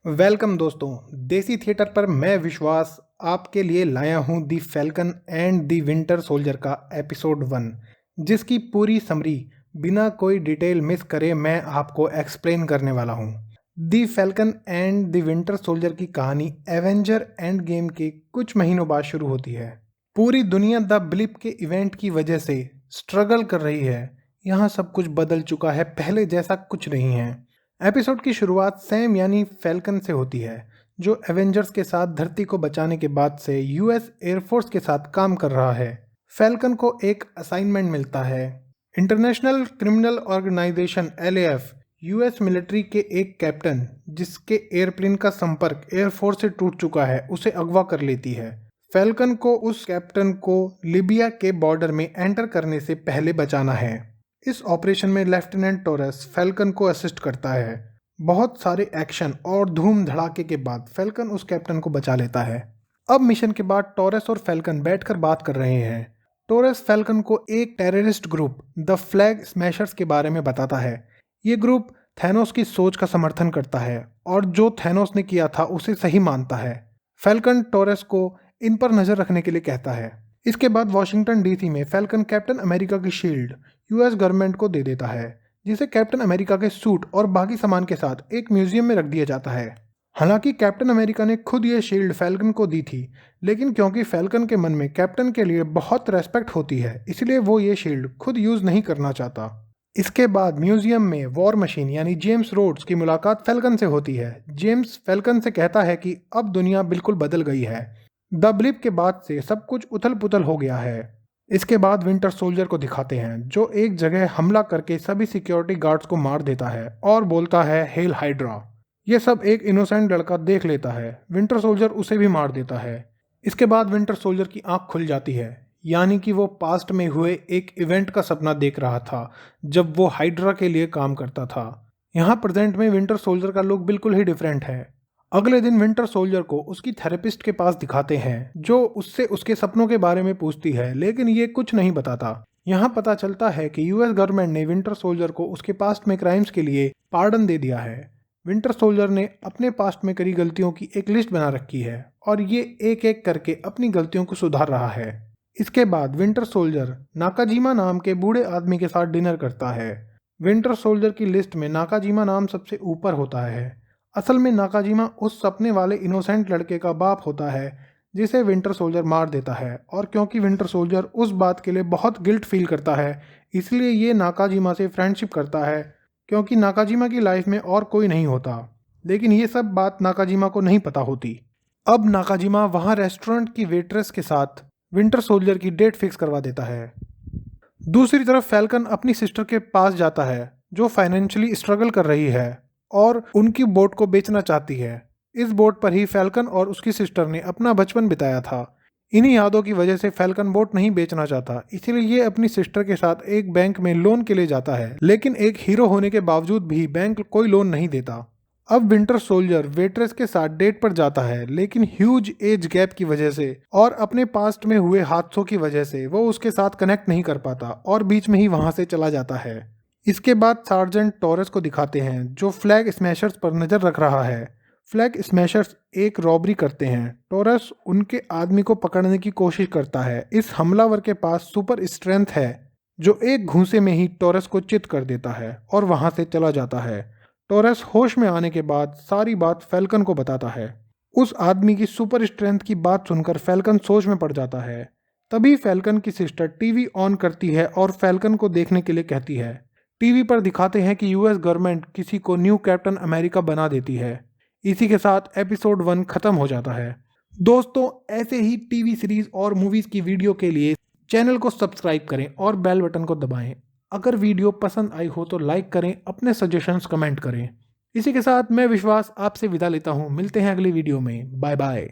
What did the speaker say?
Welcome दोस्तों, देसी theatre पर मैं विश्वास आपके लिए लाया हूं the Falcon and the Winter Soldier का एपिसोड 1, जिसकी पूरी समरी बिना कोई डिटेल मिस करे मैं आपको एक्सप्लेन करने वाला हूं। The Falcon and the Winter Soldier की कहानी एवेंजर एंड गेम के कुछ महीनों बाद शुरू होती है। पूरी दुनिया द ब्लिप के इवेंट की वजह से स्ट्रगल कर रही है। यहाँ सब कुछ बदल चुका है, पहले जैसा कुछ नहीं है। एपिसोड की शुरुआत सैम यानी फैल्कन से होती है, जो एवेंजर्स के साथ धरती को बचाने के बाद से यूएस एयरफोर्स के साथ काम कर रहा है। फैल्कन को एक असाइनमेंट मिलता है। International criminal organisation LAF US military के एक कैप्टन, जिसके एयरप्लेन का संपर्क एयरफोर्स से टूट चुका है, उसे अगवा कर लेती है। फैल्कन को उस कैप्टन को लीबिया के बॉर्डर में एंटर करने से पहले बचाना है। इस ऑपरेशन में लेफ्टिनेंट टोरस फैल्कन को असिस्ट करता है। बहुत सारे एक्शन और धूम धड़ाके के बाद फैल्कन उस कैप्टन को बचा लेता है। अब मिशन के बाद टोरस और फैल्कन बैठकर बात कर रहे हैं। टोरस फैल्कन को एक terrorist group the flag smashers के बारे में बताता है। ये ग्रुप थैनोस की सोच का समर्थन करता है और जो थैनोस ने किया था उसे सही मानता है। फैल्कन टोरस को इन पर नजर रखने के लिए कहता है। इसके बाद वॉशिंगटन डीसी में फैल्कन कैप्टन अमेरिका की शील्ड यूएस गवर्नमेंट को दे देता है, जिसे कैप्टन अमेरिका के सूट और बाकी सामान के साथ एक म्यूजियम में रख दिया जाता है। हालांकि कैप्टन अमेरिका ने खुद ये शील्ड फैल्कन को दी थी, लेकिन क्योंकि फैल्कन के मन में कैप्टन के लिए बहुत रेस्पेक्ट होती है, इसलिए वो ये शील्ड खुद यूज नहीं करना चाहता। इसके बाद म्यूजियम में वॉर मशीन यानी जेम्स रोड्स की मुलाकात फैल्कन से होती है। जेम्स फैल्कन से कहता है कि अब दुनिया बिल्कुल बदल गई है। द ब्लिप के बाद से सब कुछ उथल पुथल हो गया है। इसके बाद विंटर सोल्जर को दिखाते हैं, जो एक जगह हमला करके सभी सिक्योरिटी गार्ड्स को मार देता है और बोलता है हेल हाइड्रा। ये सब एक इनोसेंट लड़का देख लेता है। विंटर सोल्जर उसे भी मार देता है। इसके बाद विंटर सोल्जर की आंख खुल जाती है, यानी कि वो पास्ट में हुए एक इवेंट का सपना देख रहा था जब वो हाइड्रा के लिए काम करता था। यहाँ प्रेजेंट में विंटर सोल्जर का लुक बिल्कुल ही डिफरेंट है। अगले दिन विंटर सोल्जर को उसकी थेरेपिस्ट के पास दिखाते हैं, जो उससे उसके सपनों के बारे में पूछती है, लेकिन ये कुछ नहीं बताता। यहाँ पता चलता है कि यूएस गवर्नमेंट ने विंटर सोल्जर को उसके पास्ट में क्राइम्स के लिए पार्डन दे दिया है। विंटर सोल्जर ने अपने पास्ट में करी गलतियों की एक लिस्ट बना रखी है और ये एक एक करके अपनी गलतियों को सुधार रहा है। इसके बाद विंटर सोल्जर नाकाजीमा नाम के बूढ़े आदमी के साथ डिनर करता है। विंटर सोल्जर की लिस्ट में नाकाजीमा नाम सबसे ऊपर होता है। असल में नाकाजीमा उस सपने वाले इनोसेंट लड़के का बाप होता है जिसे विंटर सोल्जर मार देता है, और क्योंकि विंटर सोल्जर उस बात के लिए बहुत गिल्ट फील करता है, इसलिए ये नाकाजीमा से फ्रेंडशिप करता है, क्योंकि नाकाजीमा की लाइफ में और कोई नहीं होता। लेकिन ये सब बात नाकाजीमा को नहीं पता होती। अब नाकाजीमा वहाँ रेस्टोरेंट की वेट्रेस के साथ विंटर सोल्जर की डेट फिक्स करवा देता है। दूसरी तरफ फैल्कन अपनी सिस्टर के पास जाता है, जो फाइनेंशियली स्ट्रगल कर रही है और उनकी बोट को बेचना चाहती है। इस बोट पर ही फैल्कन और उसकी सिस्टर ने अपना बचपन बिताया था। इन्हीं यादों की वजह से फैल्कन बोट नहीं बेचना चाहता, इसलिए ये अपनी सिस्टर के साथ एक बैंक में लोन के लिए जाता है, लेकिन एक हीरो होने के बावजूद भी बैंक कोई लोन नहीं देता। अब विंटर सोल्जर वेट्रेस के साथ डेट पर जाता है, लेकिन ह्यूज एज गैप की वजह से और अपने पास्ट में हुए हादसों की वजह से वो उसके साथ कनेक्ट नहीं कर पाता और बीच में ही वहां से चला जाता है। इसके बाद सार्जेंट टोरस को दिखाते हैं, जो फ्लैग स्मैशर्स पर नजर रख रहा है। फ्लैग स्मैशर्स एक रॉबरी करते हैं। टोरस उनके आदमी को पकड़ने की कोशिश करता है। इस हमलावर के पास सुपर स्ट्रेंथ है, जो एक घूंसे में ही टोरस को चित कर देता है और वहां से चला जाता है। टोरस होश में आने के बाद सारी बात फैल्कन को बताता है। उस आदमी की सुपर स्ट्रेंथ की बात सुनकर फैल्कन सोच में पड़ जाता है। तभी फैल्कन की सिस्टर टीवी ऑन करती है और फैल्कन को देखने के लिए कहती है। टीवी पर दिखाते हैं कि यूएस गवर्नमेंट किसी को न्यू कैप्टन अमेरिका बना देती है। इसी के साथ एपिसोड 1 खत्म हो जाता है। दोस्तों, ऐसे ही टीवी सीरीज और मूवीज की वीडियो के लिए चैनल को सब्सक्राइब करें और बेल बटन को दबाएं। अगर वीडियो पसंद आई हो तो लाइक करें, अपने सजेशंस कमेंट करें। इसी के साथ मैं विश्वास आपसे विदा लेता हूं। मिलते हैं अगली वीडियो में। Bye bye.